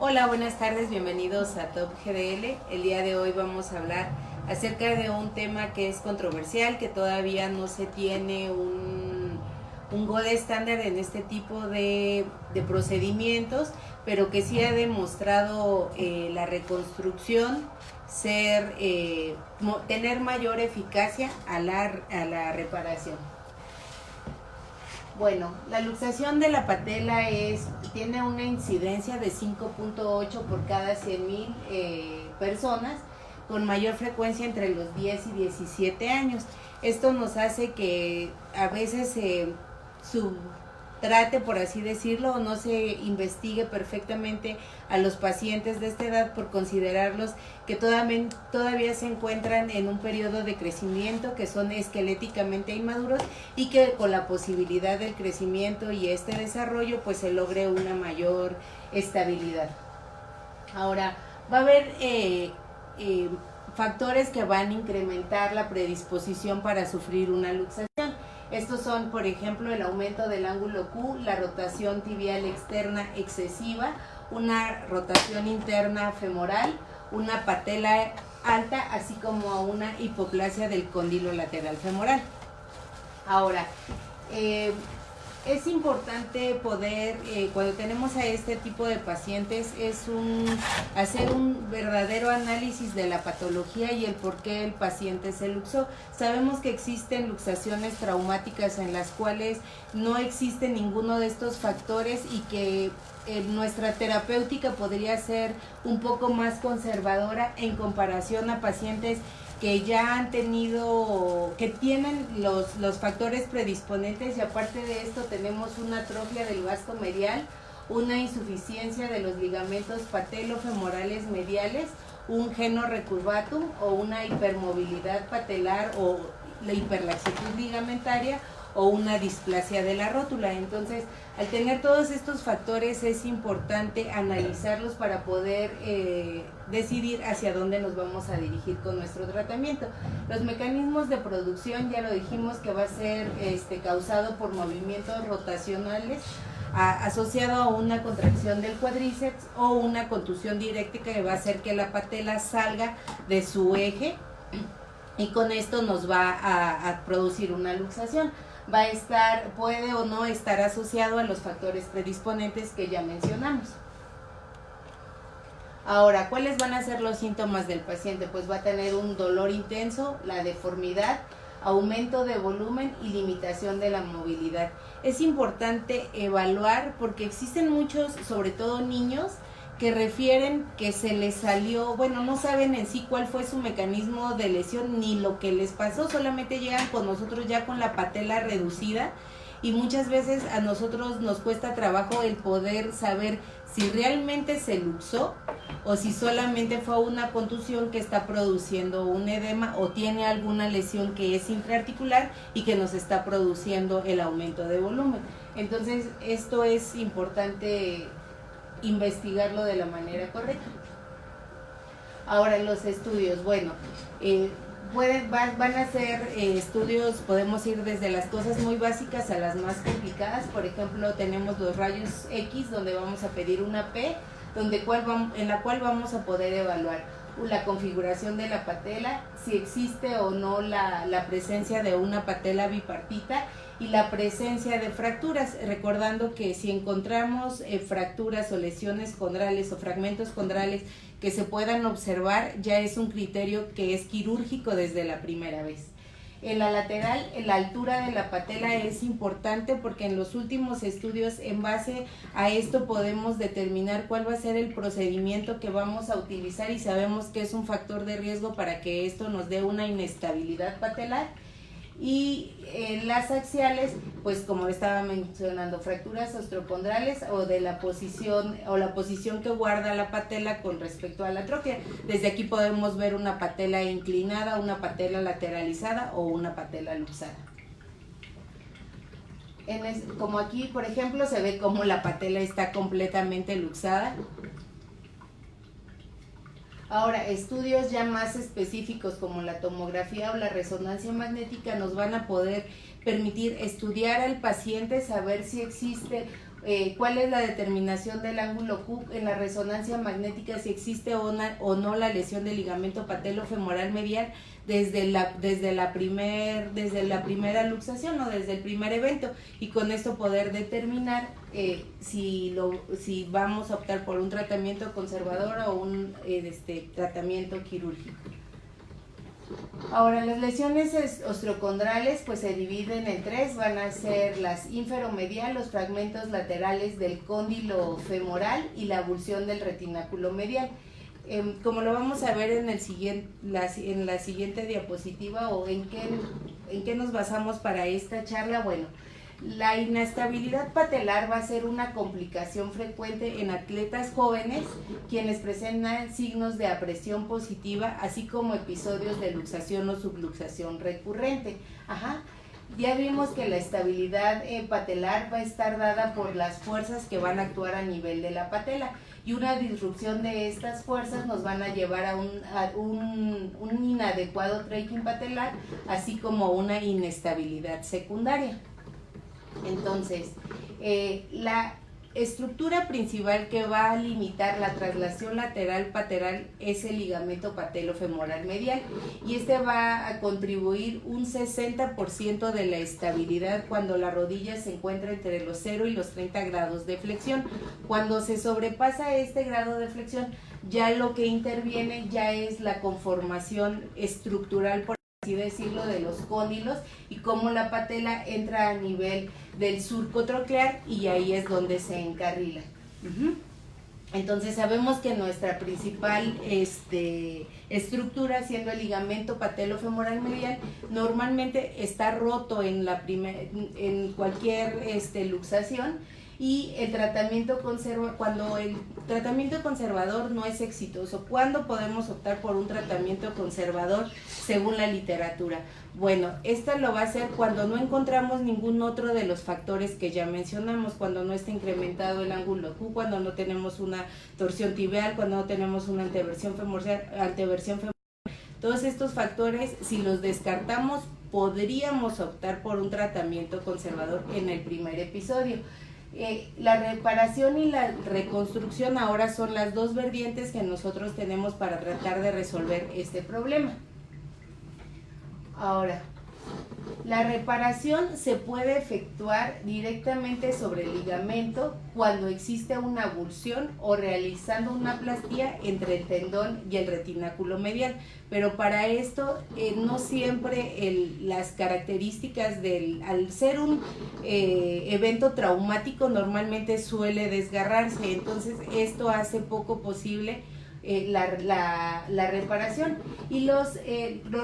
Hola, buenas tardes, bienvenidos a Top GDL. El día de hoy vamos a hablar acerca de un tema que es controversial, que todavía no se tiene un gold estándar en este tipo de procedimientos, pero que sí ha demostrado la reconstrucción tener mayor eficacia a la reparación. Bueno, la luxación de la patela tiene una incidencia de 5.8 por cada 100,000 personas, con mayor frecuencia entre los 10 y 17 años. Esto nos hace que a veces se subtrate, por así decirlo, o no se investigue perfectamente a los pacientes de esta edad por considerarlos que todavía se encuentran en un periodo de crecimiento, que son esqueléticamente inmaduros y que con la posibilidad del crecimiento y este desarrollo pues se logre una mayor estabilidad. Ahora, va a haber factores que van a incrementar la predisposición para sufrir una luxación. Estos son, por ejemplo, el aumento del ángulo Q, la rotación tibial externa excesiva, una rotación interna femoral, una patela alta, así como una hipoplasia del cóndilo lateral femoral. Ahora, es importante poder, cuando tenemos a este tipo de pacientes, hacer un verdadero análisis de la patología y el por qué el paciente se luxó. Sabemos que existen luxaciones traumáticas en las cuales no existe ninguno de estos factores y que nuestra terapéutica podría ser un poco más conservadora en comparación a pacientes que ya han tenido, que tienen los factores predisponentes, y aparte de esto tenemos una atrofia del vasto medial, una insuficiencia de los ligamentos patelofemorales mediales, un geno recurvatum o una hipermovilidad patelar o la hiperlaxitud ligamentaria o una displasia de la rótula. Entonces, al tener todos estos factores es importante analizarlos para poder decidir hacia dónde nos vamos a dirigir con nuestro tratamiento. Los mecanismos de producción, ya lo dijimos, que va a ser causado por movimientos rotacionales asociado a una contracción del cuádriceps o una contusión diréctica que va a hacer que la patela salga de su eje, y con esto nos va a producir una luxación. Puede o no estar asociado a los factores predisponentes que ya mencionamos. Ahora, ¿cuáles van a ser los síntomas del paciente? Pues va a tener un dolor intenso, la deformidad, aumento de volumen y limitación de la movilidad. Es importante evaluar porque existen muchos, sobre todo niños, que refieren que se les salió, bueno, no saben en sí cuál fue su mecanismo de lesión ni lo que les pasó, solamente llegan con nosotros ya con la patela reducida, y muchas veces a nosotros nos cuesta trabajo el poder saber si realmente se luxó o si solamente fue una contusión que está produciendo un edema o tiene alguna lesión que es intraarticular y que nos está produciendo el aumento de volumen. Entonces, esto es importante investigarlo de la manera correcta. Ahora, los estudios, bueno, van a ser estudios, podemos ir desde las cosas muy básicas a las más complicadas. Por ejemplo, tenemos los rayos X, donde vamos a pedir una P, en la cual vamos a poder evaluar la configuración de la patela, si existe o no la presencia de una patela bipartita y la presencia de fracturas, recordando que si encontramos fracturas o lesiones condrales o fragmentos condrales que se puedan observar, ya es un criterio que es quirúrgico desde la primera vez. En la lateral, la altura de la patela es importante porque en los últimos estudios, en base a esto, podemos determinar cuál va a ser el procedimiento que vamos a utilizar, y sabemos que es un factor de riesgo para que esto nos dé una inestabilidad patelar. Y las axiales, pues como estaba mencionando, fracturas osteocondrales o de la posición que guarda la patela con respecto a la atrofia. Desde aquí podemos ver una patela inclinada, una patela lateralizada o una patela luxada. Como aquí, por ejemplo, se ve como la patela está completamente luxada. Ahora, estudios ya más específicos como la tomografía o la resonancia magnética nos van a poder permitir estudiar al paciente, saber si existe ¿Cuál es la determinación del ángulo Q en la resonancia magnética, si existe o no la lesión del ligamento patelofemoral medial desde la primera luxación o desde el primer evento? Y con esto poder determinar si vamos a optar por un tratamiento conservador o un tratamiento quirúrgico. Ahora, las lesiones osteocondrales pues se dividen en tres, van a ser las inferomedial, los fragmentos laterales del cóndilo femoral y la abulsión del retináculo medial. Como lo vamos a ver en la siguiente diapositiva, o en qué nos basamos para esta charla. Bueno, la inestabilidad patelar va a ser una complicación frecuente en atletas jóvenes quienes presentan signos de apresión positiva, así como episodios de luxación o subluxación recurrente. Ya vimos que la estabilidad patelar va a estar dada por las fuerzas que van a actuar a nivel de la patela, y una disrupción de estas fuerzas nos van a llevar a un inadecuado tracking patelar, así como una inestabilidad secundaria. Entonces, la estructura principal que va a limitar la traslación lateral patelar es el ligamento patelofemoral medial, y este va a contribuir un 60% de la estabilidad cuando la rodilla se encuentra entre los 0 y los 30 grados de flexión. Cuando se sobrepasa este grado de flexión, ya lo que interviene ya es la conformación estructural, por así decirlo, de los cóndilos, y cómo la patela entra a nivel del surco troclear, y ahí es donde se encarrila. Entonces sabemos que nuestra principal estructura, siendo el ligamento patelofemoral medial, normalmente está roto en cualquier luxación, y el tratamiento cuando el tratamiento conservador no es exitoso. ¿Cuándo podemos optar por un tratamiento conservador según la literatura? Bueno, esta lo va a hacer cuando no encontramos ningún otro de los factores que ya mencionamos, cuando no está incrementado el ángulo Q, cuando no tenemos una torsión tibial, cuando no tenemos una anteversión femoral. Todos estos factores, si los descartamos, podríamos optar por un tratamiento conservador en el primer episodio. La reparación y la reconstrucción ahora son las dos vertientes que nosotros tenemos para tratar de resolver este problema. Ahora, la reparación se puede efectuar directamente sobre el ligamento cuando existe una abulsión o realizando una plastía entre el tendón y el retináculo medial, pero para esto no siempre las características al ser un evento traumático normalmente suele desgarrarse, entonces esto hace poco posible la reparación, y los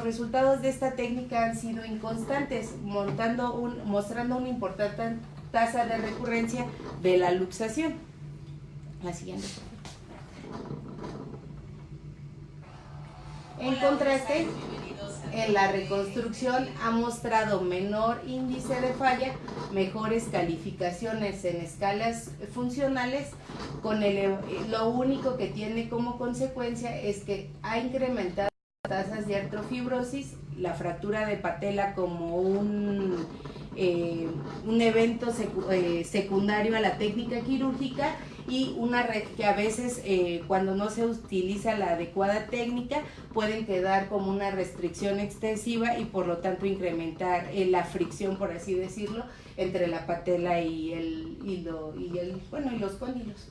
resultados de esta técnica han sido inconstantes, mostrando una importante tasa de recurrencia de la luxación. La siguiente. En contraste, en la reconstrucción ha mostrado menor índice de falla, mejores calificaciones en escalas funcionales, lo único que tiene como consecuencia es que ha incrementado las tasas de artrofibrosis, la fractura de patela como un evento secundario a la técnica quirúrgica, y que a veces cuando no se utiliza la adecuada técnica pueden quedar como una restricción excesiva, y por lo tanto incrementar la fricción, por así decirlo, entre la patela y los cóndilos.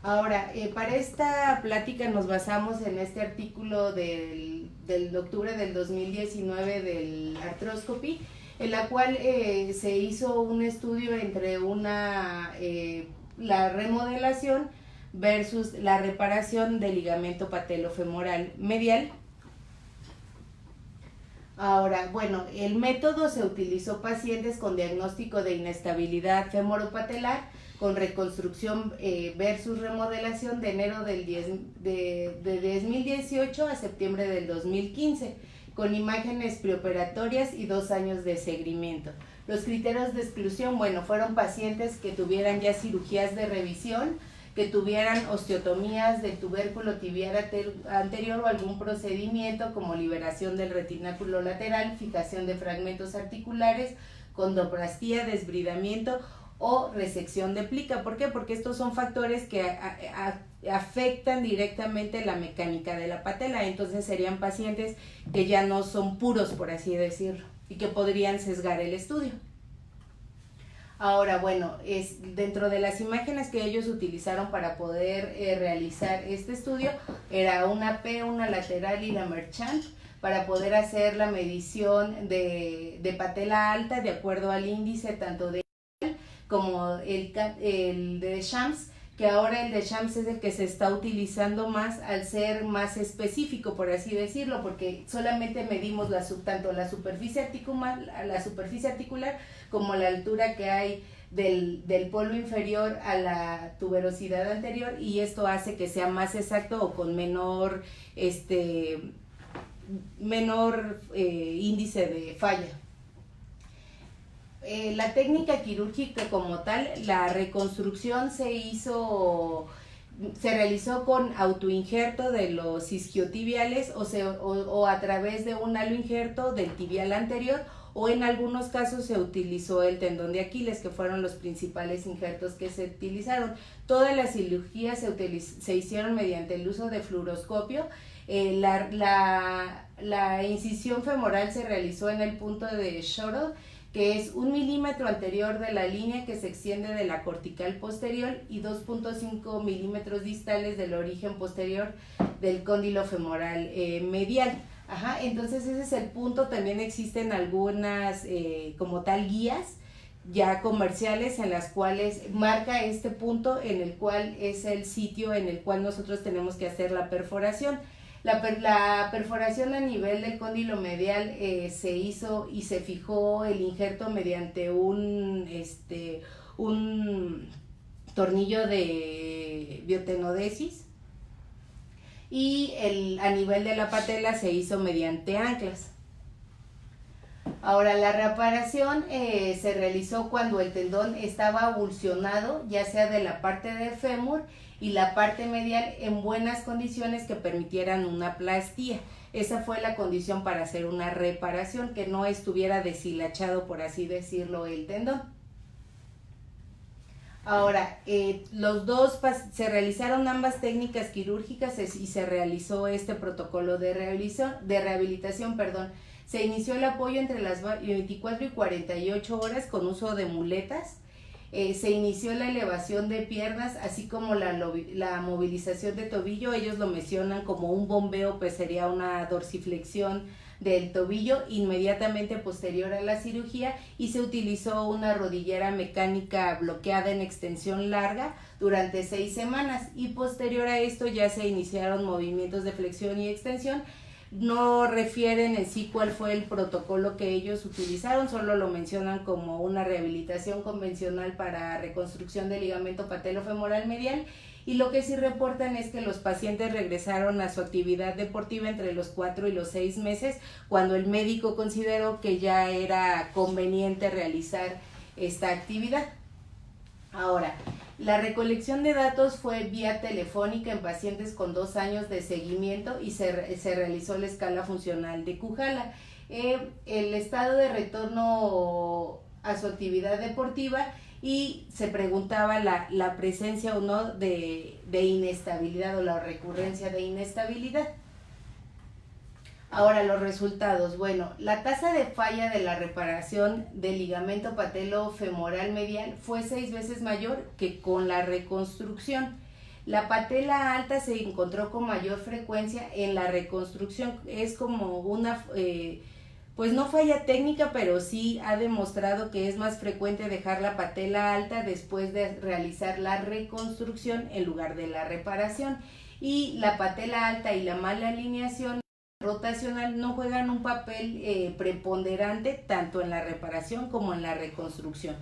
Ahora, para esta plática nos basamos en este artículo del octubre del 2019 del Arthroscopy, en la cual se hizo un estudio entre la remodelación versus la reparación del ligamento patelofemoral medial. Ahora, bueno, el método se utilizó pacientes con diagnóstico de inestabilidad femoropatelar con reconstrucción versus remodelación de enero de 2018 a septiembre del 2015, con imágenes preoperatorias y 2 años de seguimiento. Los criterios de exclusión, bueno, fueron pacientes que tuvieran ya cirugías de revisión, que tuvieran osteotomías del tubérculo tibial anterior o algún procedimiento como liberación del retináculo lateral, fijación de fragmentos articulares, condoplastía, desbridamiento o resección de plica. ¿Por qué? Porque estos son factores que afectan directamente la mecánica de la patela, entonces serían pacientes que ya no son puros, por así decirlo, y que podrían sesgar el estudio. Ahora, bueno, dentro de las imágenes que ellos utilizaron para poder realizar este estudio, era una P, una lateral y la Merchant, para poder hacer la medición de patela alta de acuerdo al índice tanto de como el de Shams, que ahora el de Shams es el que se está utilizando más al ser más específico, por así decirlo, porque solamente medimos tanto la superficie articular como la altura que hay del polo inferior a la tuberosidad anterior, y esto hace que sea más exacto o con menor índice de falla. La técnica quirúrgica como tal, la reconstrucción se realizó con autoinjerto de los isquiotibiales o a través de un aloinjerto del tibial anterior, o en algunos casos se utilizó el tendón de Aquiles, que fueron los principales injertos que se utilizaron. Todas las cirugías se hicieron mediante el uso de fluoroscopio. La incisión femoral se realizó en el punto de Shorrock, que es 1 milímetro anterior de la línea que se extiende de la cortical posterior y 2.5 milímetros distales del origen posterior del cóndilo femoral medial. Ajá, entonces ese es el punto. También existen algunas como tal guías ya comerciales en las cuales marca este punto, en el cual es el sitio en el cual nosotros tenemos que hacer la perforación. La perforación a nivel del cóndilo medial se hizo y se fijó el injerto mediante un tornillo de biotenodesis, y a nivel de la patela se hizo mediante anclas. Ahora, la reparación se realizó cuando el tendón estaba avulsionado, ya sea de la parte del fémur y la parte medial en buenas condiciones que permitieran una plastía. Esa fue la condición para hacer una reparación, que no estuviera deshilachado, por así decirlo, el tendón. Ahora, se realizaron ambas técnicas quirúrgicas y se realizó este protocolo de rehabilitación. Se inició el apoyo entre las 24 y 48 horas con uso de muletas. Se inició la elevación de piernas, así como la movilización de tobillo. Ellos lo mencionan como un bombeo, pues sería una dorsiflexión del tobillo inmediatamente posterior a la cirugía, y se utilizó una rodillera mecánica bloqueada en extensión larga durante 6 semanas, y posterior a esto ya se iniciaron movimientos de flexión y extensión. No refieren en sí cuál fue el protocolo que ellos utilizaron, solo lo mencionan como una rehabilitación convencional para reconstrucción del ligamento patelofemoral medial, y lo que sí reportan es que los pacientes regresaron a su actividad deportiva entre los 4 y los 6 meses, cuando el médico consideró que ya era conveniente realizar esta actividad. Ahora, la recolección de datos fue vía telefónica en pacientes con 2 años de seguimiento, y se realizó la escala funcional de Kujala. El estado de retorno a su actividad deportiva, y se preguntaba la presencia o no de inestabilidad o la recurrencia de inestabilidad. Ahora, los resultados. Bueno, la tasa de falla de la reparación del ligamento patelofemoral medial fue 6 veces mayor que con la reconstrucción. La patela alta se encontró con mayor frecuencia en la reconstrucción. Es como una, pues no falla técnica, pero sí ha demostrado que es más frecuente dejar la patela alta después de realizar la reconstrucción en lugar de la reparación. Y la patela alta y la mala alineación rotacional no juegan un papel preponderante tanto en la reparación como en la reconstrucción.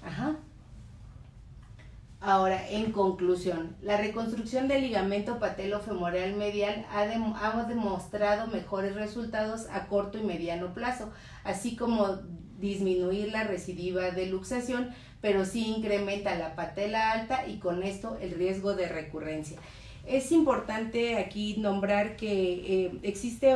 Ajá. Ahora, en conclusión, la reconstrucción del ligamento patelofemoral medial ha demostrado mejores resultados a corto y mediano plazo, así como disminuir la recidiva de luxación, pero sí incrementa la patela alta y con esto el riesgo de recurrencia. Es importante aquí nombrar que existe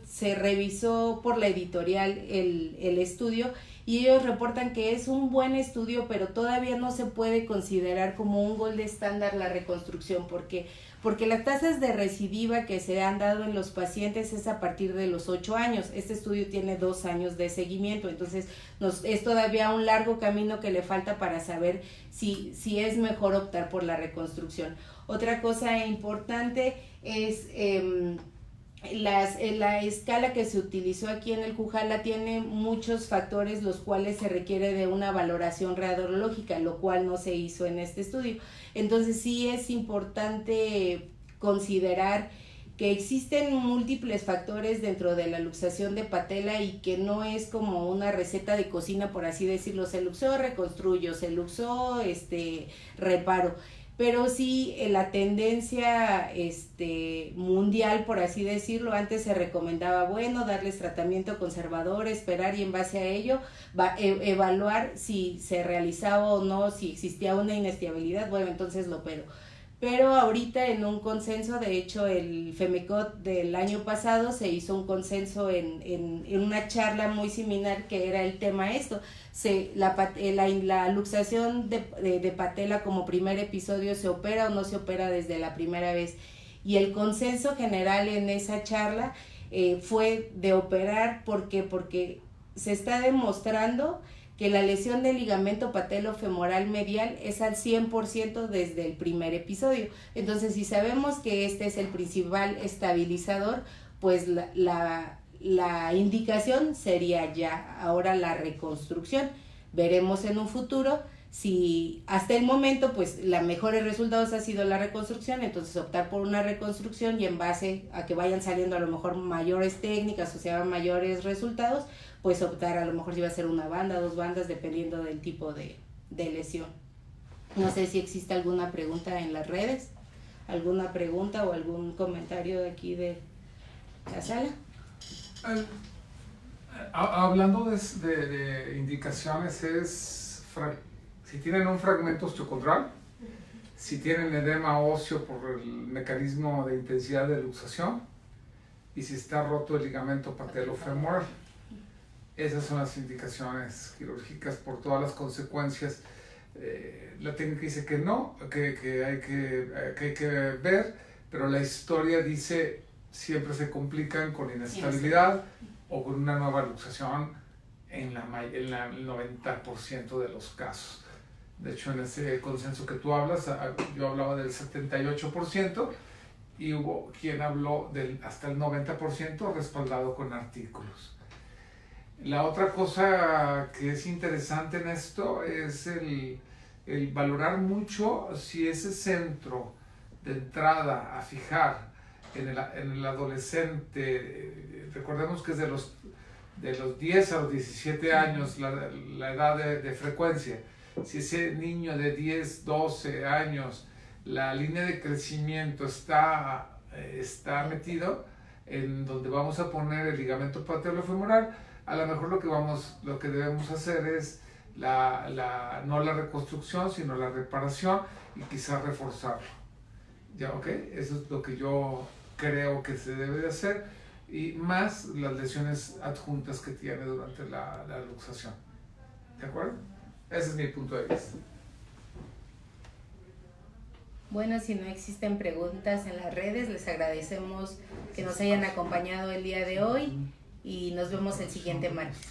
se revisó por la editorial el estudio y ellos reportan que es un buen estudio, pero todavía no se puede considerar como un gold estándar la reconstrucción, porque las tasas de recidiva que se han dado en los pacientes es a partir de los 8 años. Este estudio tiene 2 años de seguimiento, entonces es todavía un largo camino que le falta para saber si es mejor optar por la reconstrucción. Otra cosa importante es la escala que se utilizó aquí en el Cujala tiene muchos factores los cuales se requiere de una valoración radiológica, lo cual no se hizo en este estudio. Entonces sí es importante considerar que existen múltiples factores dentro de la luxación de patela y que no es como una receta de cocina, por así decirlo, se luxó, reconstruyo, se luxó, reparo. Pero sí la tendencia mundial, por así decirlo, antes se recomendaba, bueno, darles tratamiento conservador, esperar y en base a ello evaluar si se realizaba o no, si existía una inestabilidad, bueno, entonces lo opero. Pero ahorita en un consenso, de hecho el FEMECOT del año pasado se hizo un consenso en una charla muy similar que era el tema la luxación de patela como primer episodio, ¿se opera o no se opera desde la primera vez? Y el consenso general en esa charla fue de operar, porque se está demostrando que la lesión del ligamento patelofemoral medial es al 100% desde el primer episodio. Entonces, si sabemos que este es el principal estabilizador, pues la indicación sería ya ahora la reconstrucción. Veremos en un futuro si hasta el momento pues los mejores resultados ha sido la reconstrucción, entonces optar por una reconstrucción y en base a que vayan saliendo a lo mejor mayores técnicas o sea mayores resultados, pues optar a lo mejor si va a ser una banda, 2 bandas, dependiendo del tipo de lesión. No sé si existe alguna pregunta en las redes, alguna pregunta o algún comentario de aquí de la sala. Hablando de indicaciones, si tienen un fragmento osteocondral, si tienen edema óseo por el mecanismo de intensidad de luxación y si está roto el ligamento patelofemoral. Esas son las indicaciones quirúrgicas por todas las consecuencias. La técnica dice que no, que hay que ver, pero la historia dice siempre se complican con inestabilidad o con una nueva luxación en el 90% de los casos. De hecho, en ese consenso que tú hablas, yo hablaba del 78% y hubo quien habló hasta el 90% respaldado con artículos. La otra cosa que es interesante en esto es el valorar mucho si ese centro de entrada a fijar en el adolescente, recordemos que es de los 10 a los 17 años la edad de frecuencia. Si ese niño de 10, 12 años, la línea de crecimiento está metido en donde vamos a poner el ligamento patelofemoral, a lo mejor lo que debemos hacer es no la reconstrucción, sino la reparación y quizás reforzarlo. ¿Ya? ¿Ok? Eso es lo que yo creo que se debe de hacer, y más las lesiones adjuntas que tiene durante la luxación. ¿De acuerdo? Ese es mi punto de vista. Bueno, si no existen preguntas en las redes, les agradecemos que nos hayan acompañado el día de hoy y nos vemos el siguiente martes.